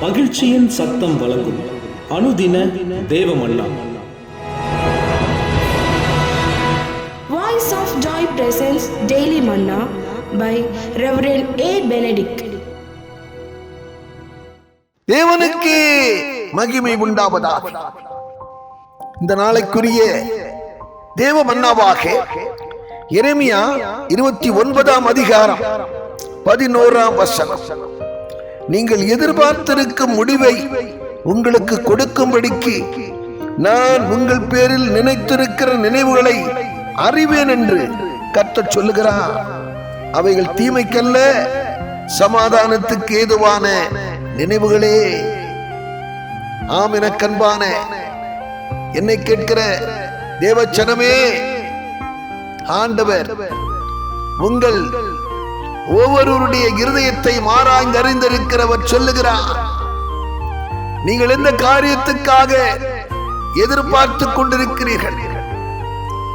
மகிழ்ச்சியின் சத்தம் வழங்கும் அனுதின தேவமன்னா. Voice of Joy presents Daily Manna by Reverend A. Benedict. தேவனுக்கு மகிமை உண்டாவதாக. இந்த நாளைக்குரிய தேவ மன்னாவாக எரேமியா 29ஆம் அதிகாரம் 11ஆம் வசனம். நீங்கள் எதிர்பார்த்திருக்கும் முடிவை உங்களுக்கு கொடுக்கும்படிக்கு நான் உங்கள் பேரில் நினைத்திருக்கிற நினைவுகளை அறிவேன் என்று கர்த்தர் சொல்லுகிறார். அவைகள் தீமைக்கல்ல, சமாதானத்துக்கு ஏதுவான நினைவுகளே. ஆம், எனக்கு அன்பான என்னை கேட்கிற தேவச்சனமே, ஆண்டவர் உங்கள் ஒவ்வொருவருடைய இருதயத்தை ஆராய்ந்து அறிந்திருக்கிறவர் சொல்லுகிறார். நீங்கள் எந்த காரியத்துக்காக எதிர்பார்த்து கொண்டிருக்கிறீர்கள்?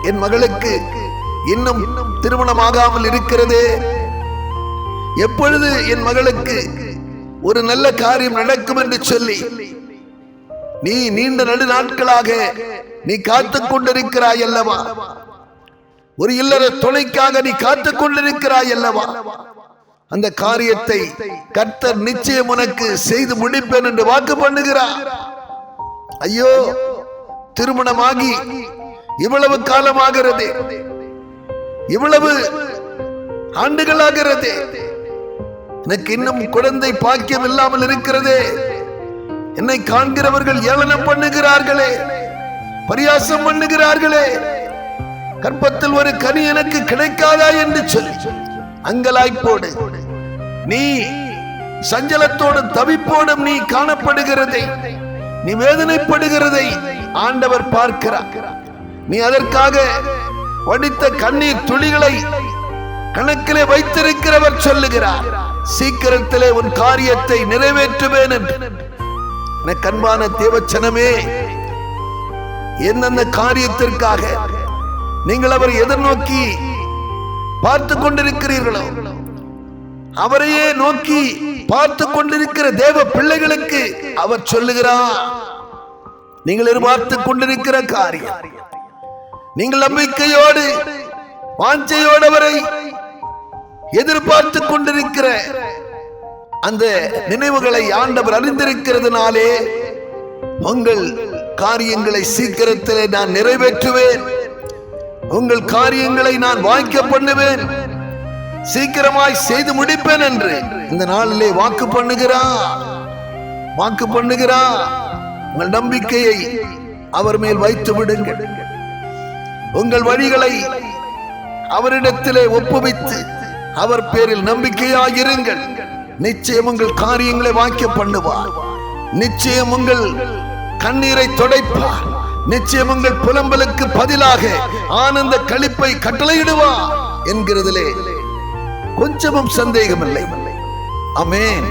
என் மகளுக்கு இன்னும் திருமணமாகாமல் இருக்கிறது. எப்பொழுது என் மகளுக்கு ஒரு நல்ல காரியம் நடக்கும் என்று சொல்லி நீ நீண்ட நடு நாட்களாக நீ காத்துக் கொண்டிருக்கிறாய் அல்லவா? ஒரு இல்லற துணைக்காக நீ காத்துக் கொண்டிருக்கிறாய் அல்லவா? அந்த காரியத்தை கர்த்தர் நிச்சயம் உனக்கு செய்து முடிப்பேன் என்று வாக்கு பண்ணுகிறார். ஐயோ, திருமணமாகி இவ்வளவு காலமாகிறது, இவ்வளவு ஆண்டுகளாகிறது, எனக்கு இன்னும் குழந்தை பாக்கியம் இல்லாமல் இருக்கிறதே. என்னை காண்கிறவர்கள் ஏளனம் பண்ணுகிறார்களே, பரியாசம் பண்ணுகிறார்களே. கற்பத்தில் ஒரு கனி எனக்கு கிடைக்காதா என்று சொல்லி அங்கலாய்ப்போடு நீ சஞ்சலத்தோடு தவிப்போடும் நீ காணப்படுகிறதை, நீ வேதனைப்படுகிறதை ஆண்டவர் பார்க்கிறார். நீ அதற்காக வடித்த கண்ணீர் துளிகளை கணக்கிலே வைத்திருக்கிறவர் சொல்லுகிறார், சீக்கிரத்திலே உன் காரியத்தை நிறைவேற்றுவேன் என்று. கண்பான தேவச்சனமே, எந்தெந்த காரியத்திற்காக நீங்கள் அவரை எதிர்நோக்கி பார்த்து கொண்டிருக்கிறீர்களோ, அவரையே நோக்கி பார்த்து கொண்டிருக்கிற தேவ பிள்ளைகளுக்கு அவர் சொல்லுகிறார், நீங்கள் எதிர்பார்த்து கொண்டிருக்கிற காரியம், நீங்கள் நம்பிக்கையோடு வாஞ்சையோடு அவரை எதிர்பார்த்து கொண்டிருக்கிற அந்த நினைவுகளை ஆண்டவர் அறிந்திருக்கிறதுனாலே உங்கள் காரியங்களை சீக்கிரத்திலே நான் நிறைவேற்றுவேன், உங்கள் காரியங்களை நான் வாய்க்க பண்ணுவேன், சீக்கிரமாய் செய்து முடிப்பேன் என்று இந்த நாளிலே வாக்கு பண்ணுகிறார். உங்கள் நம்பிக்கையை அவர் மேல் வைத்து விடுங்கள். உங்கள் வழிகளை அவரிடத்திலே ஒப்புவித்து அவர் பேரில் நம்பிக்கையாயிருங்கள். நிச்சயம் உங்கள் காரியங்களை வாய்க்க பண்ணுவார். நிச்சயம் உங்கள் கண்ணீரை துடைப்பார். நிச்சயம் உங்கள் புலம்பலுக்கு பதிலாக ஆனந்த களிப்பை கட்டளையிடுவார் என்கிறதிலே கொஞ்சமும் சந்தேகமில்லை. ஆமென்.